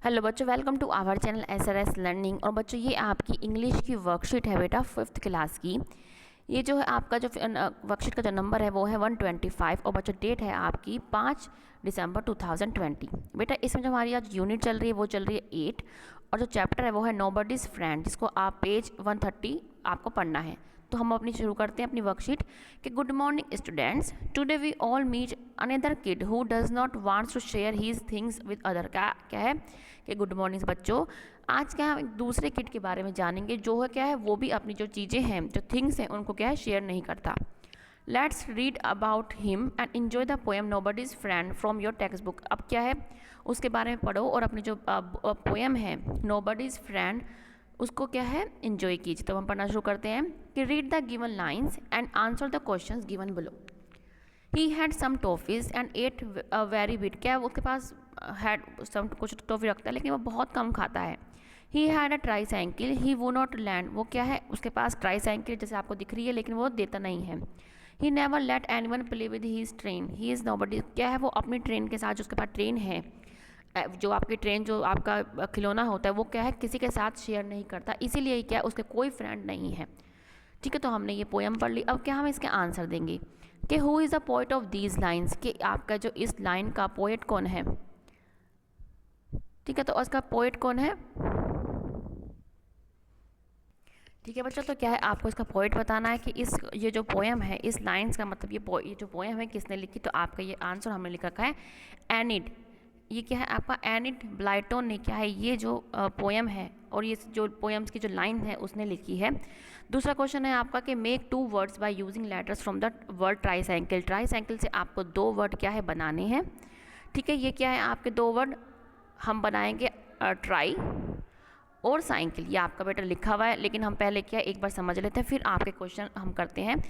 Hello बच्चों, welcome to our channel SRS learning. और बच्चों ये आपकी इंग्लिश की वर्कशीट है बेटा 5th क्लास की। ये जो है आपका जो वर्कशीट का जो नंबर है वो है 125 और बच्चों डेट है आपकी 5 दिसंबर 2020। बेटा इसमें जो हमारी आज यूनिट चल रही है वो चल रही है 8 और जो चैप्टर है वो है नोबडीज़ फ्रेंड, जिसको आप पेज 130 आपको पढ़ना है। तो हम अपनी शुरू करते हैं अपनी वर्कशीट कि good morning students, today we all meet another kid who does not wants to share his things with other. क्या है कि गुड मॉर्निंग बच्चों, आज क्या हम एक दूसरे किड के बारे में जानेंगे जो है क्या है वो भी अपनी जो चीज़ें हैं जो थिंग्स हैं उनको क्या है शेयर नहीं करता। Let's read about him and enjoy the poem nobody's friend from your textbook. अब क्या है उसके बारे में पढ़ो और अपनी जो पोएम है नोबडीज़ फ्रेंड उसको क्या है इन्जॉय कीजिए। तो हम पढ़ना शुरू करते हैं कि read the given lines and answer the questions given below. He had some toffees and ate every bit. क्या उसके पास हैड सम कुछ टॉफ़ी रखता है लेकिन वो बहुत कम खाता है। He had a tricycle he won't land. वो क्या है उसके पास ट्राई साइकिल जैसे आपको दिख रही है लेकिन वो देता नहीं है। He never let anyone play with his train. He is nobody. क्या है वो अपनी ट्रेन के साथ जो उसके पास ट्रेन है, जो आपकी ट्रेन जो आपका खिलौना होता है वो क्या है किसी के साथ शेयर नहीं करता, इसीलिए क्या है उसके कोई फ्रेंड नहीं है। ठीक है, तो हमने ये पोएम पढ़ ली। अब क्या हम इसके आंसर देंगे कि who is the poet of these lines, कि आपका जो इस लाइन का पोएट कौन है। ठीक है, तो उसका पोएट कौन है। ठीक है बच्चों, तो क्या है आपको इसका पोएट बताना है कि इस ये जो पोएम है इस लाइन्स का मतलब ये जो पोएम है किसने लिखी। तो आपका ये आंसर हमने लिख रखा है एनिड। ये क्या है आपका एनिड ब्लाइटन ने क्या है ये जो पोएम है और ये जो पोएम्स की जो लाइन है उसने लिखी है। दूसरा क्वेश्चन है आपका कि make 2 words by using letters from the word try cycle. Try cycle से आपको 2 वर्ड क्या है बनाने हैं। ठीक है, ये क्या है आपके 2 वर्ड हम बनाएंगे ट्राई और साइकिल। ये आपका बेटा लिखा हुआ है लेकिन हम पहले क्या एक बार समझ लेते हैं फिर आपके क्वेश्चन हम करते हैं।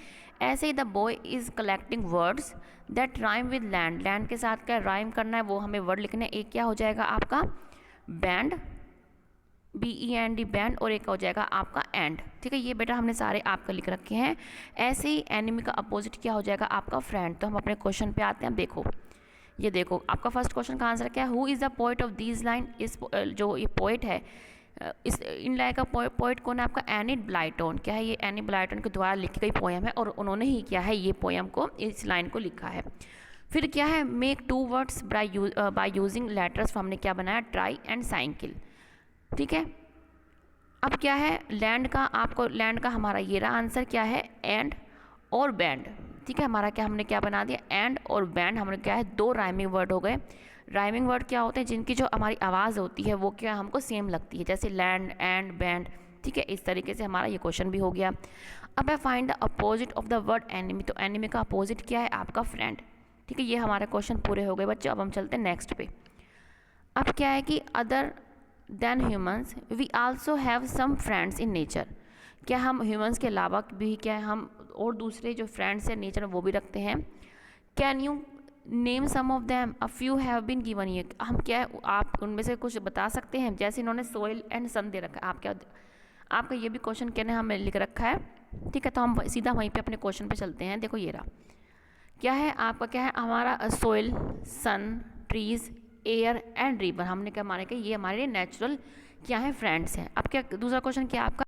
ऐसे ही the boy is collecting words that rhyme with land. Land के साथ क्या राइम करना है वो हमें वर्ड लिखना है। एक क्या हो जाएगा आपका बैंड, BEND बैंड, और एक हो जाएगा आपका एंड। ठीक है, ये बेटा हमने सारे आपका लिख रखे हैं। ऐसे ही एनिमी का अपोजिट क्या हो जाएगा आपका फ्रेंड। तो हम अपने क्वेश्चन पे आते हैं। देखो ये देखो आपका फर्स्ट क्वेश्चन का आंसर क्या है, who is the poet of these line. इस जो ये पोएट है इस इन लाइन का पोएट कौन है आपका एनिड ब्लाइटन। क्या है ये एनिड ब्लाइटन के द्वारा लिखी गई पोएम है और उन्होंने ही क्या है ये पोएम को इस लाइन को लिखा है। फिर क्या है make 2 words by using letters. हमने क्या बनाया ट्राई एंड साइकिल। ठीक है, अब क्या है लैंड का आपको लैंड का हमारा ये रहा आंसर क्या है एंड और बैंड। ठीक है, हमारा क्या हमने क्या बना दिया एंड और बैंड। हमने क्या है 2 राइमिंग वर्ड हो गए। राइमिंग वर्ड क्या होते हैं जिनकी जो हमारी आवाज़ होती है वो क्या हमको सेम लगती है, जैसे लैंड एंड बैंड। ठीक है, इस तरीके से हमारा ये क्वेश्चन भी हो गया। अब है find the opposite of the word enemy. तो एनिमी का अपोजिट क्या है आपका फ्रेंड। ठीक है, ये हमारे क्वेश्चन पूरे हो गए बच्चों। अब हम चलते हैं नेक्स्ट पे। अब क्या है कि other than humans we also have some friends in nature. क्या हम ह्यूमंस के अलावा भी क्या है हम और दूसरे जो फ्रेंड्स हैं नेचर में वो भी रखते हैं। Can you name some of them, a few have been given. ये हम क्या है आप उनमें से कुछ बता सकते हैं। जैसे इन्होंने सोइल एंड सन दे रखा है, आप क्या आपका ये भी क्वेश्चन कहने हमें लिख रखा है। ठीक है, तो हम सीधा वहीं पे अपने क्वेश्चन पे चलते हैं। देखो ये रहा क्या है आपका क्या है हमारा soil, sun, trees, air and river. हमने क्या माने कि ये हमारे नेचुरल क्या है फ्रेंड्स हैं। अब क्या दूसरा क्वेश्चन क्या आपका